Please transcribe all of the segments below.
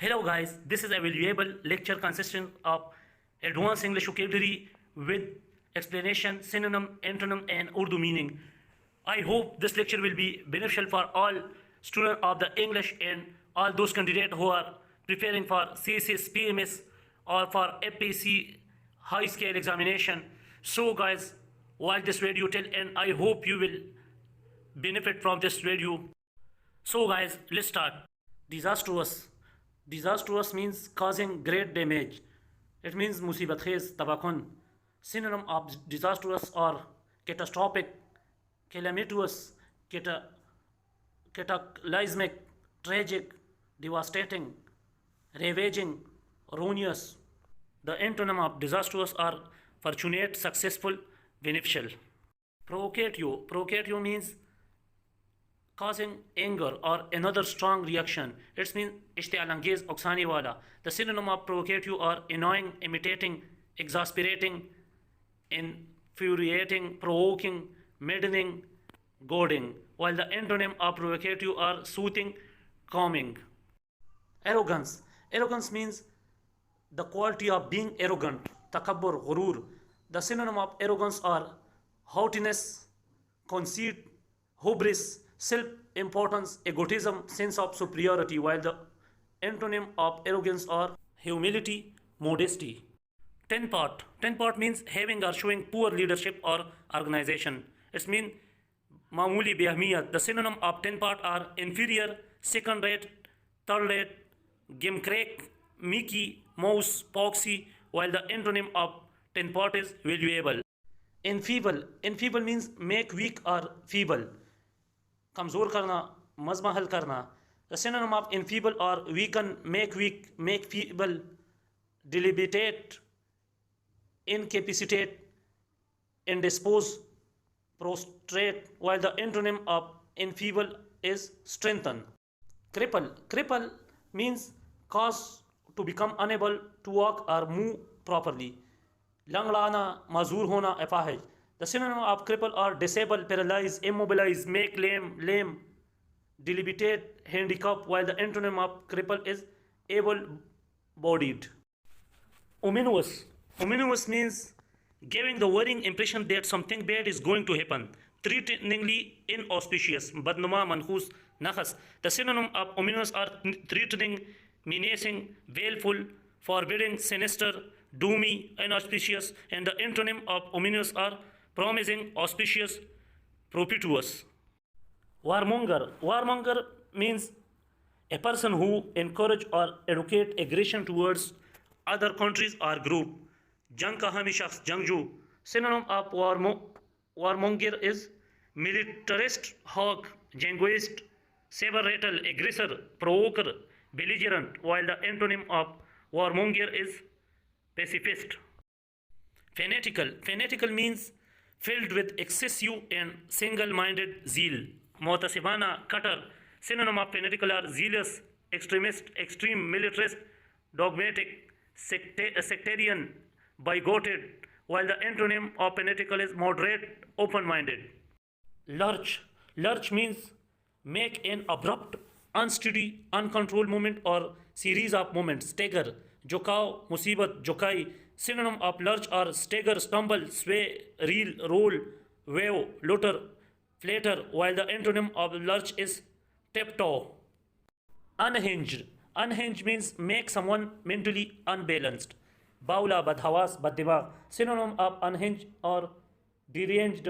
Hello guys, this is a valuable lecture consisting of advanced English vocabulary with explanation, synonym, antonym and Urdu meaning. I hope this lecture will be beneficial for all students of the English and all those candidates who are preparing for CSS PMS or for Fpsc high scale examination. So guys, watch this video till and I hope you will benefit from this video. So guys, let's start. Disastrous. Disastrous means causing great damage. It means musibat khez, tabakun. Synonym of disastrous or catastrophic, calamitous, cataclysmic, tragic, devastating, ravaging, ruinous. The antonym of disastrous are fortunate, successful, beneficial. Provocatio. Provocatio means causing anger or another strong reaction. It means ishti'al-angiz, uksani wala. The synonym of provocatio are annoying, imitating, exasperating, infuriating, provoking, maddening, goading. While the antonym of provocatio are soothing, calming. Arrogance. Arrogance means the quality of being arrogant, takabbur, ghurur. The synonym of arrogance are haughtiness, conceit, hubris, self-importance, egotism, sense of superiority, while the antonym of arrogance are humility, modesty. 10 part. 10 part means having or showing poor leadership or organization. It means mamuli beahmiyat. The synonym of 10 part are inferior, second rate, third rate, gimcrack, meeky, mouse, poxy, while the antonym of 10 part is valuable. Enfeeble. Enfeeble means make weak or feeble. कमज़ोर करना, मज़मा हल करना. The synonym of enfeeble or weaken, make weak, make feeble, debilitate, incapacitate, indispose, prostrate, while the antonym of enfeeble is strengthen. Cripple. Cripple means cause to become unable to walk or move properly. Langlana, mazur hona, apahaj. The synonym of cripple are disable, paralyze, immobilize, make lame, debilitate, handicap, while the antonym of cripple is able-bodied. Ominous. Ominous means giving the worrying impression that something bad is going to happen. Threateningly inauspicious, badnuma, manhus, nakhas. The synonym of ominous are threatening, menacing, baleful, forbidding, sinister, doomy, inauspicious, and the antonym of ominous are promising, auspicious, propitious. Warmonger. Warmonger means a person who encourage or educate aggression towards other countries or group. Jang ka hami shakhs jangju. Synonym of warmonger is militarist, hawk, jingoist, saber rattle, aggressor, provoker, belligerent, while the antonym of warmonger is pacifist. Fanatical. Fanatical means filled with excessive and single-minded zeal. Mutasibana, cutter. Synonym of fanatical are zealous, extremist, extreme, militarist, dogmatic, sectarian, bigoted, while the antonym of fanatical is moderate, open-minded. Lurch. Lurch means make an abrupt, unsteady, uncontrolled movement or series of movements. Stagger, jokao, musibat, jokai. Synonym of lurch are stagger, stumble, sway, reel, roll, wave, loiter, flatter, while the antonym of lurch is tiptoe. Unhinged. Unhinged means make someone mentally unbalanced. Baula, badhawas, baddimag. Synonym of unhinged or deranged,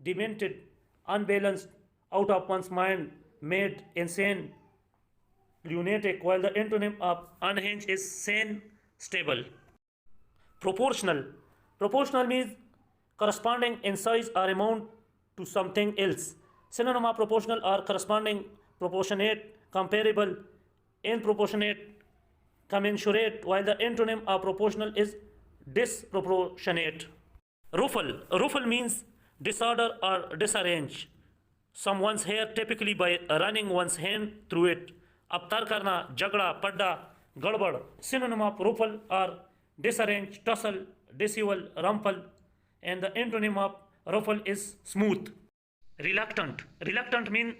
demented, unbalanced, out of one's mind, made, insane, lunatic, while the antonym of unhinged is sane, stable. Proportional. Proportional means corresponding in size or amount to something else. Synonym of proportional are corresponding, proportionate, comparable, disproportionate, commensurate, while the antonym of proportional is disproportionate. Ruffle. Ruffle means disorder or disarrange someone's hair, typically by running one's hand through it. Abtar karna, jagda, padda, gadbad. Synonym of ruffle are disarrange, tussle, dishevel, rumple, and the antonym of ruffle is smooth. Reluctant. Reluctant means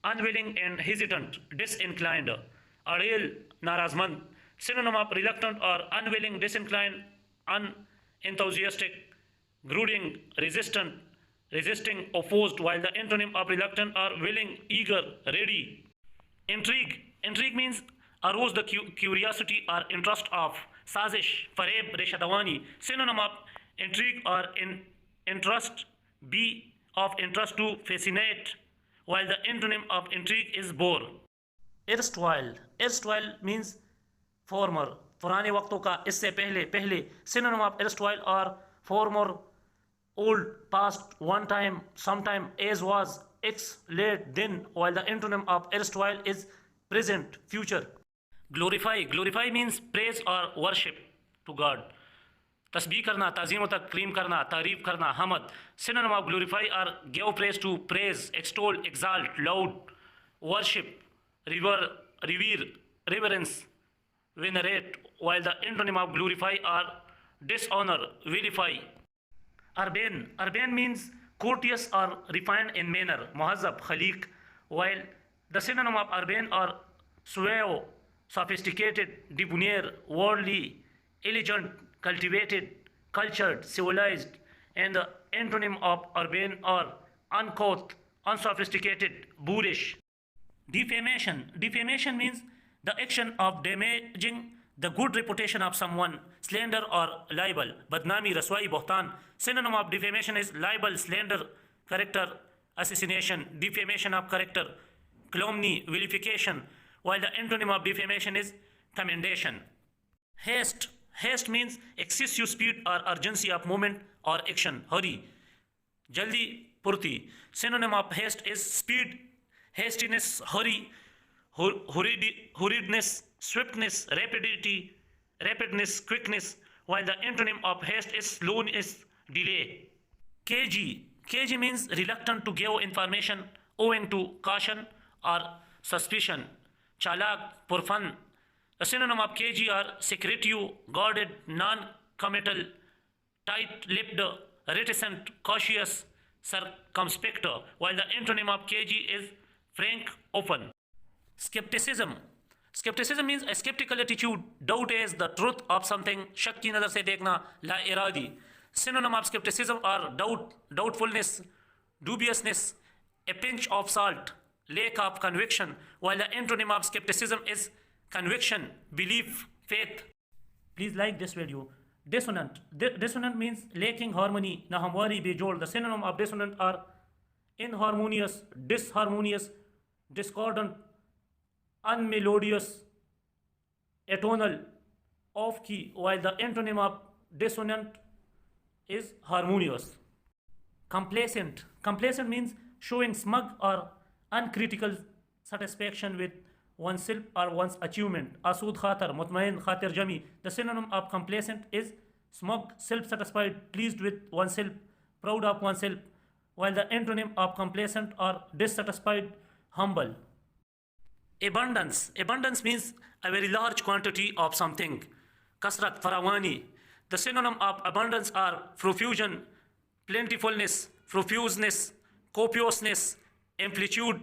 unwilling and hesitant, disinclined. Adil, narazmand. Synonym of reluctant or unwilling, disinclined, unenthusiastic, brooding, resistant, resisting, opposed, while the antonym of reluctant or willing, eager, ready. Intrigue. Intrigue means arouse the curiosity or interest of. Sazish, fareb, reshadawani. Synonym of intrigue or interest, be of interest to fascinate, while the antonym of intrigue is bore. Erstwhile. Erstwhile means former, पुराने वक्तों का, इससे पहले, पहले. Synonym of erstwhile or former, old, past, one time, sometime, as was, ex, late, then, while the antonym of erstwhile is present, future. Glorify. Glorify means praise or worship to God. तस्बीह करना, ताज़ीम तकरीम करना, तारीफ करना, हमद. Synonym of glorify or give praise to, praise, extol, exalt, loud, worship, revere, reverence, venerate, while the antonym of glorify or dishonor, vilify. Urbane. Urbane means courteous or refined in manner, muhazzab, khaliq, while the synonym of urbane or suave, sophisticated, debonair, worldly, elegant, cultivated, cultured, civilized, and the antonym of urbane or uncouth, unsophisticated, boorish. Defamation. Defamation means the action of damaging the good reputation of someone, slander or libel, badnami, raswai, bohtan. Synonym of defamation is libel, slander, character assassination, defamation of character, calumny, vilification, while the antonym of defamation is commendation. Haste. Haste means excessive speed or urgency of movement or action, hurry, jaldi, purti. Synonym of haste is speed, hastiness, hurry, hurriedness, swiftness, rapidness, quickness, while the antonym of haste is slowness, delay. Cagey. Cagey means reluctant to give information owing to caution or suspicion. Chalak, purfan. The synonym of cagey are secretive, guarded, non-committal, tight-lipped, reticent, cautious, circumspect, while the antonym of cagey is frank, open. Skepticism. Skepticism means a skeptical attitude, doubt as the truth of something, शक की नज़र से देखना, ला Eradi. Synonym of skepticism are doubt, doubtfulness, dubiousness, a pinch of salt, lack of conviction, while the antonym of skepticism is conviction, belief, faith. Please like this video. Dissonant. Dissonant means lacking harmony, nahamwari, bejol. The synonym of dissonant are inharmonious, disharmonious, discordant, unmelodious, atonal, off key, while the antonym of dissonant is harmonious. Complacent. Complacent means showing smug or uncritical satisfaction with oneself or one's achievement. Asud khatar, mutmain, khatir jami. The synonym of complacent is smug, self-satisfied, pleased with oneself, proud of oneself, while the antonym of complacent are dissatisfied, humble. Abundance. Abundance means a very large quantity of something. Kasrat, farawani. The synonym of abundance are profusion, plentifulness, profuseness, copiousness, amplitude,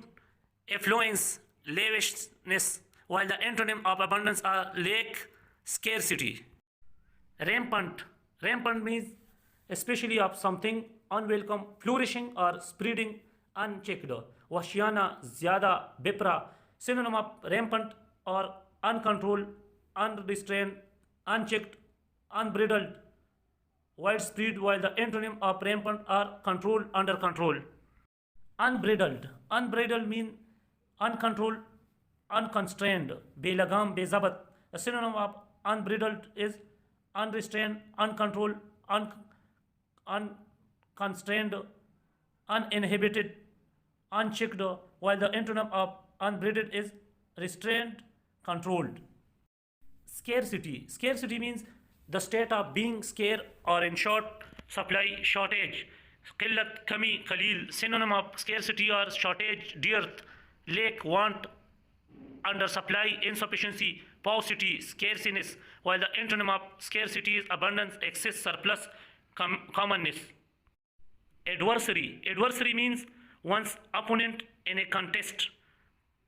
affluence, lavishness, while the antonym of abundance are lack, scarcity. Rampant. Rampant means especially of something unwelcome, flourishing or spreading unchecked. Washiana, zyada, bipra. Synonym of rampant or uncontrolled, unrestrained, unchecked, unbridled, widespread, while the antonym of rampant are controlled, under control. Unbridled. Unbridled means uncontrolled, unconstrained, belagam, bezabat. The synonym of unbridled is unrestrained, uncontrolled, unconstrained, uninhibited, unchecked, while the antonym of unbridled is restrained, controlled. Scarcity. Scarcity means the state of being scarce or in short supply, shortage. Qillat, kami, qalil. Synonym of scarcity or shortage, dearth, lack, want, under supply, insufficiency, paucity, scarciness, while the antonym of scarcity is abundance, excess, surplus, commonness. Adversary. Adversary means one's opponent in a contest,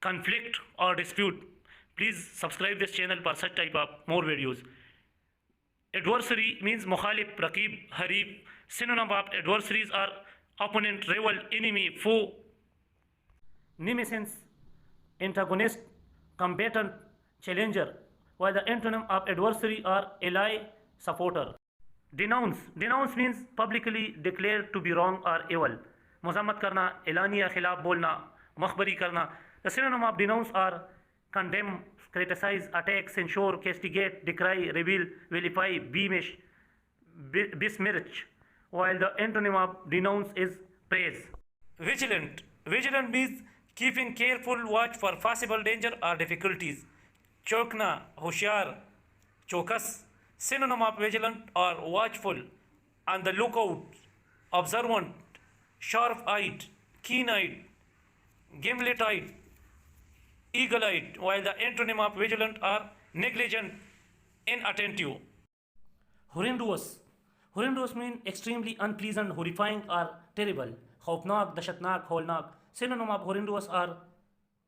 conflict or dispute. Please subscribe this channel for such type of more videos. Adversary means mukhalif, raqib, harib. Synonym of adversaries are opponent, rival, enemy, foe. Nemesis, antagonist, combatant, challenger, while the antonym of adversary are ally, supporter. Denounce means publicly declared to be wrong or evil. मज़म्मत करना, एलानिया खिलाफ बोलना, मखबरी करना. The synonym of denounce are condemn, criticize, attack, censure, castigate, decry, reveal, vilify, besmirch, while the antonym of denounce is praise. Vigilant means keeping careful watch for possible danger or difficulties. Chokna, hoshiyar, chokas. Synonym of vigilant are watchful, on the lookout, observant, sharp-eyed, keen-eyed, gimlet-eyed, eagle-eyed, while the antonym of vigilant are negligent, inattentive. Horrendous means extremely unpleasant, horrifying or terrible. Khaufnak, dashatnak, holnak. Synonym of horrendous are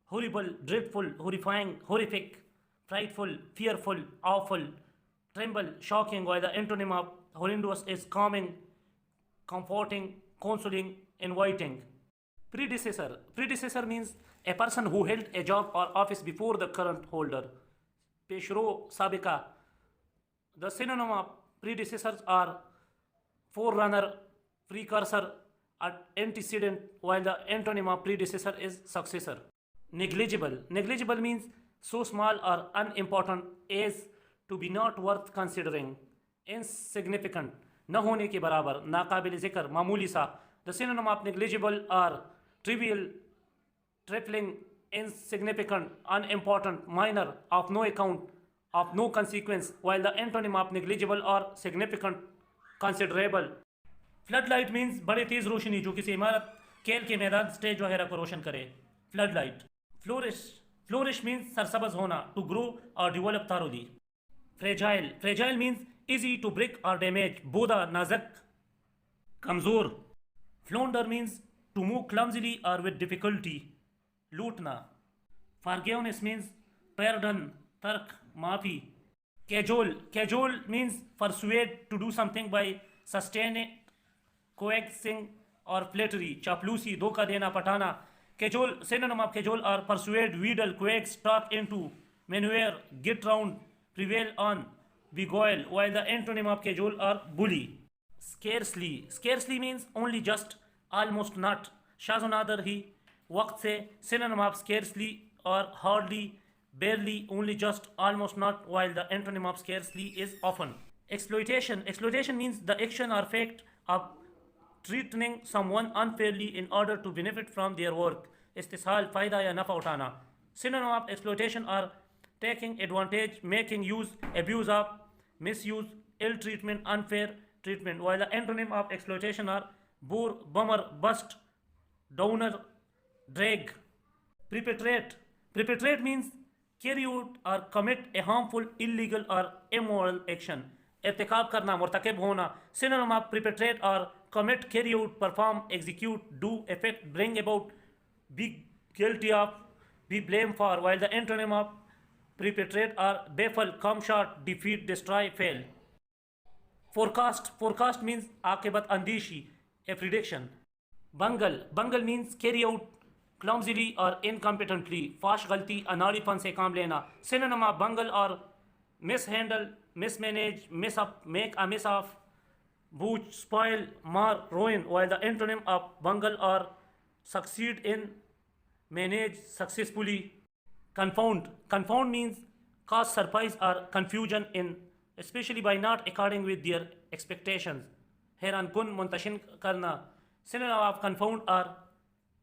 horrible, dreadful, horrifying, horrific, frightful, fearful, awful, tremble, shocking, while the antonym of horrendous is calming, comforting, consoling, inviting. Predecessor means a person who held a job or office before the current holder. Peshro, sabika. The synonym of predecessors are forerunner, precursor, antecedent, while the antonym of predecessor is successor. Negligible means so small or unimportant as to be not worth considering. Insignificant, न होने के बराबर, नाकाबिल ज़िक्र, मामूली सा. The synonym of negligible are trivial, trifling, insignificant, unimportant, minor, of no account, of no consequence, while the antonym of negligible are significant, considerable. Floodlight means बड़े तेज रोशनी जो किसी इमारत, खेल के मैदान, स्टेज वगैरह को रोशन करे. Floodlight. Flourish means सरसब्ज होना, to grow or develop thoroughly. Fragile means easy to break or damage, boda, nazak, kamzor. Flounder means to move clumsily or with difficulty, lootna. Forgiveness means pardon, tark, maafi. Cajole means persuade to do something by sustaining, coaxing or flattery. Chaplusi, dhoka dena, patana. Synonym of cajole are persuade, wheedle, coax, talk into, maneuver, get round, prevail on, beguile, while the antonym of cajole are bully. Scarcely means only just, almost not. Shazonadar hi, waqt se. Synonym of scarcely or hardly, barely, only just, almost not, while the antonym of scarcely is often. Exploitation means the action or fact of treating someone unfairly in order to benefit from their work. Istishal, fayda ya nafa utana. Synonym of exploitation are taking advantage, making use, abuse of, misuse, ill treatment, unfair treatment, while the antonym of exploitation are bore, bummer, bust, downer, drag. Perpetrate means carry out or commit a harmful, illegal or immoral action. Irtikab karna, murtakib hona. Synonym of perpetrate are commit, carry out, perform, execute, do, effect, bring about, be guilty of, be blamed for, while the antonym of perpetrate are baffle, come short, defeat, destroy, fail. Forecast means akibat andishi, a prediction. Bungle means carry out clumsily or incompetently. Fash galti, anadifan se kaam lena. Synonym of bungle or mishandle, mismanage, miss up, make a miss of, booch, spoil, mar, ruin, while the antonym of bungle or succeed in, manage successfully. Confound means cause surprise or confusion in, especially by not according with their expectations. Heran kun muntashin karna. Synonym of confound are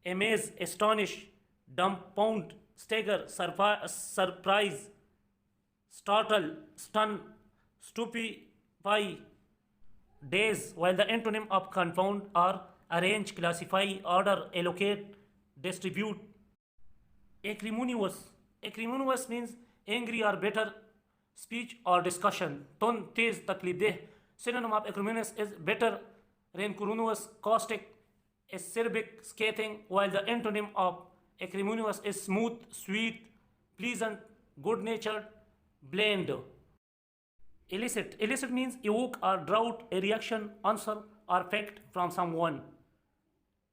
amaze, astonish, dumbfound, stagger, surprise, startle, stun, stupefy, daze, while the antonym of confound are arrange, classify, order, allocate, distribute. Acrimonious means angry or bitter speech or discussion. Ton, tez, taklif-deh. Synonym of acrimonious is bitter, rancorous, caustic, acerbic, scathing, while the antonym of acrimonious is smooth, sweet, pleasant, good-natured, bland. Elicit. Elicit means evoke or drought a reaction, answer or fact from someone.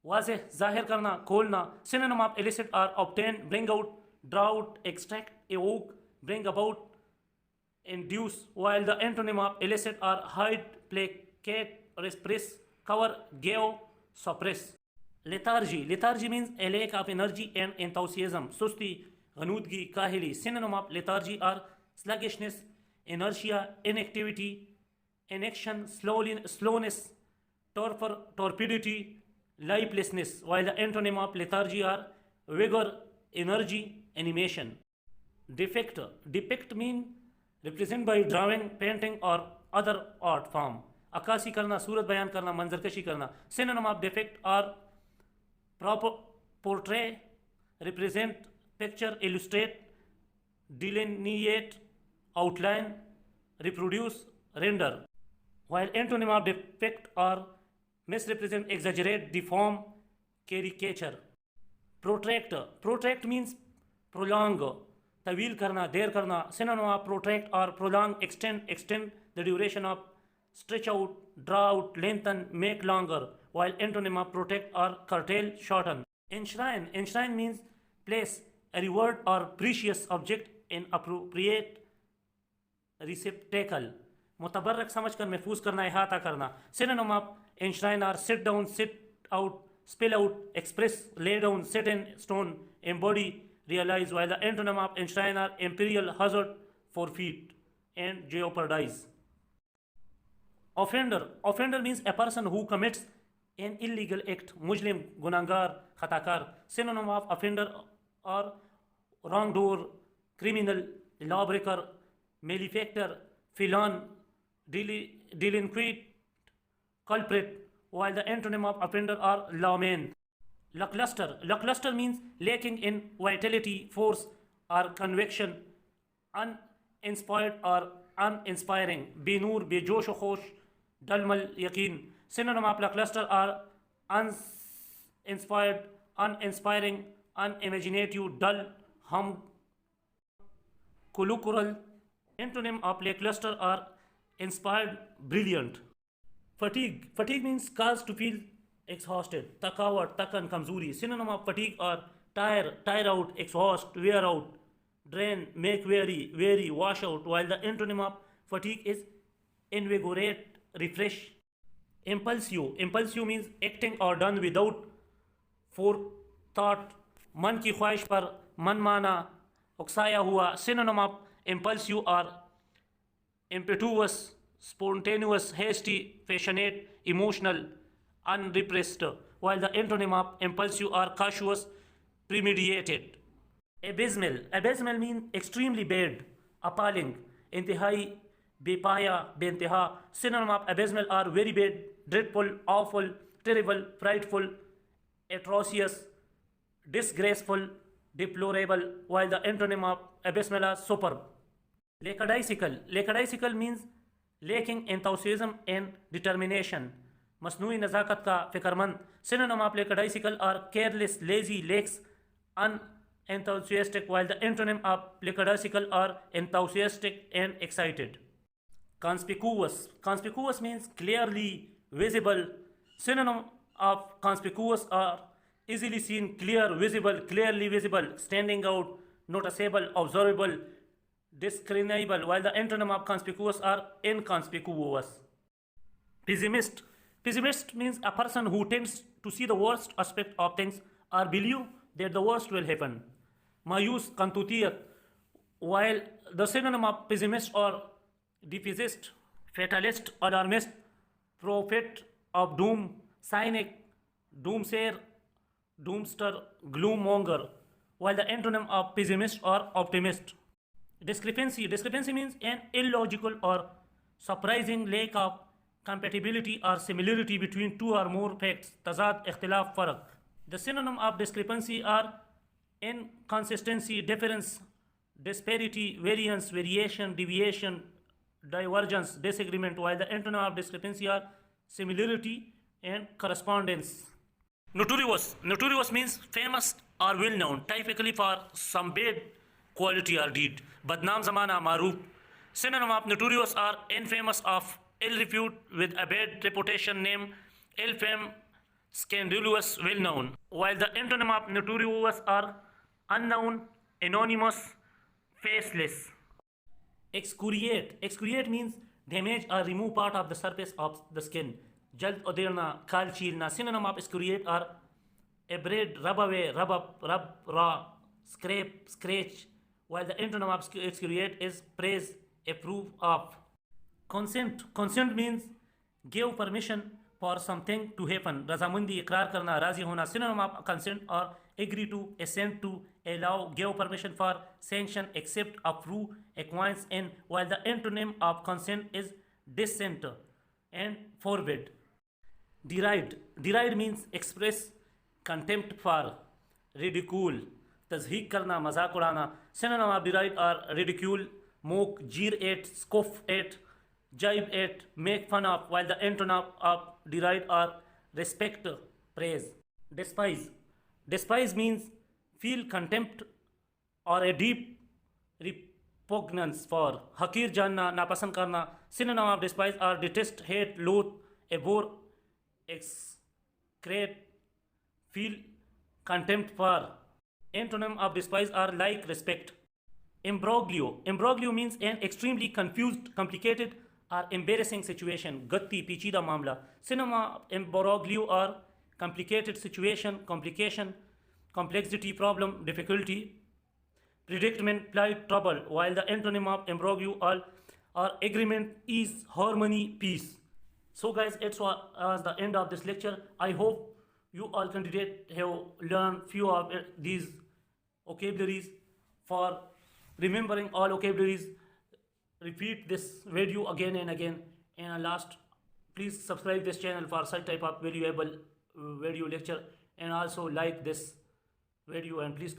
वाज़ेह, ज़ाहिर करना, खोलना. Synonym of elicit are obtain, bring out, drought, extract, evoke, bring about, induce, while the antonym of elicit are hide, placate, repress, cover, give, suppress. Lethargy. Lethargy means a lack of energy and enthusiasm. Susti, ghanudgi, kahili. Synonym of lethargy are sluggishness, inertia, inactivity, inaction, slowness, torpor, torpidity, lifelessness, while the antonym of lethargy are vigor, energy, animation. Defect. Depict mean represent by drawing, painting or other art form. अक्कासी करना, सूरत बयान करना, मंजरकशी करना. Synonym of defect are portray, represent, picture, illustrate, delineate, outline, reproduce, render. While antonym of defect are misrepresent, exaggerate, deform, caricature. Protract. Protract means prolong, tawil karna, der karna. Synonym of protract or prolong, extend the duration of, stretch out, draw out, lengthen, make longer, while antonym of protract or curtail, shorten. Enshrine. Enshrine means place a reward or precious object in appropriate receptacle. मुतबर्रक समझ कर महफूज करना, इहाता करना. Synonym of enshrine are sit down, sit out, spill out, express, lay down, set in stone, embody, realize, while the antonym of enshrine are imperial, hazard, forfeit, and jeopardize. Offender. Offender means a person who commits an illegal act. Mujlim, gunangar, khatakar. Synonym of offender are wrongdoer, criminal, lawbreaker, malefactor, felon, delinquent, culprit, while the antonym of offender are lawman. Lackluster. Lackluster means lacking in vitality, force, or conviction, uninspired or uninspiring. Benur, bejosh o khosh, dalmal yaqeen. Synonym of lackluster are uninspired, uninspiring, unimaginative, dull, hum, colloquial. Antonym of lackluster are inspired, brilliant. Fatigue. Fatigue means cause to feel exhausted. Thakawat, thakan, kamzuri. Synonym of fatigue are tire out, exhaust, wear out, drain, make weary, wash out, while the antonym of fatigue is invigorate, refresh. Impulsive. Impulsive means acting or done without forethought. Man ki ख्वाहिश पर मनमाना, उकसाया हुआ. Synonym of impulsive are impetuous, spontaneous, hasty, passionate, emotional, unrepressed, while the antonym of impulsive are cautious, premeditated. Abysmal. Abysmal means extremely bad, appalling, intihai, bepaya, beintiha. Synonym of abysmal are very bad, dreadful, awful, terrible, frightful, atrocious, disgraceful, deplorable, while the antonym of abysmal are superb. Lackadaisical. Lackadaisical means lacking enthusiasm and determination. मसनूई नज़ाकत का फ़िक्रमंद. Synonym of lackadaisical are careless, lazy, lax, unenthusiastic, while the antonym of lackadaisical are enthusiastic and excited. Conspicuous. Conspicuous means clearly visible. Synonym of conspicuous are easily seen, clear, visible, clearly visible, standing out, noticeable, observable, discernible, while the antonym of conspicuous are inconspicuous. Pessimist. Pessimist means a person who tends to see the worst aspect of things or believe that the worst will happen. Mayus, kantutiyat, while the synonym of pessimist or defeatist, fatalist, alarmist, prophet of doom, cynic, doomsayer, doomster, gloommonger, while the antonym of pessimist or optimist. Discrepancy. Discrepancy means an illogical or surprising lack of compatibility or similarity between two or more facts. Tazad, ikhtilaf, farq. The synonym of discrepancy are inconsistency, difference, disparity, variance, variation, deviation, divergence, disagreement, while the antonym of discrepancy are similarity and correspondence. Notorious. Notorious means famous or well known, typically for some bad quality or deed. Badnaam zamana maroof. Synonym of notorious are infamous, of ill repute, with a bad reputation, name, ill fame, scandalous, well known. While the antonym of notorious are unknown, anonymous, faceless. Excoriate. Excoriate means damage or remove part of the surface of the skin. Jald udirna, khal chilna. Synonym of excoriate are abrade, rub away, rub up, rub raw, scrape, scratch. While the antonym of excoriate is praise, approve of. Consent. Consent means give permission for something to happen. Razamandi, ikrar karna, razi hona. Synonym of consent or agree to, assent to, allow, give permission for, sanction, accept, approve, acquiesce in. While the antonym of consent is dissent and forbid. Deride. Deride means express contempt for, ridicule, तज़हीक करना, मजाक उड़ाना. Synonym of deride are ridicule, mock, jeer at, scoff at, jibe at, make fun of. While the antonym of deride are respect, praise. Despise. Despise means feel contempt or a deep repugnance for. Hakir janna, napasand karna. Synonym of despise are detest, hate, loathe, abhor, execrate, feel contempt for. Antonym of despise are like, respect. Imbroglio. Imbroglio means an extremely confused, complicated, or embarrassing situation. Gatti, pichida mamla. Synonym of imbroglio are complicated situation, complication, complexity, problem, difficulty, predicament, plight, trouble. While the antonym of imbroglio are agreement, ease, harmony, peace. So guys, it was the end of this lecture. I hope you all candidates have learned few of these vocabularies. For remembering all vocabularies, repeat this video again and again. And last, please subscribe this channel for such type of valuable video lecture, and also like this video, and please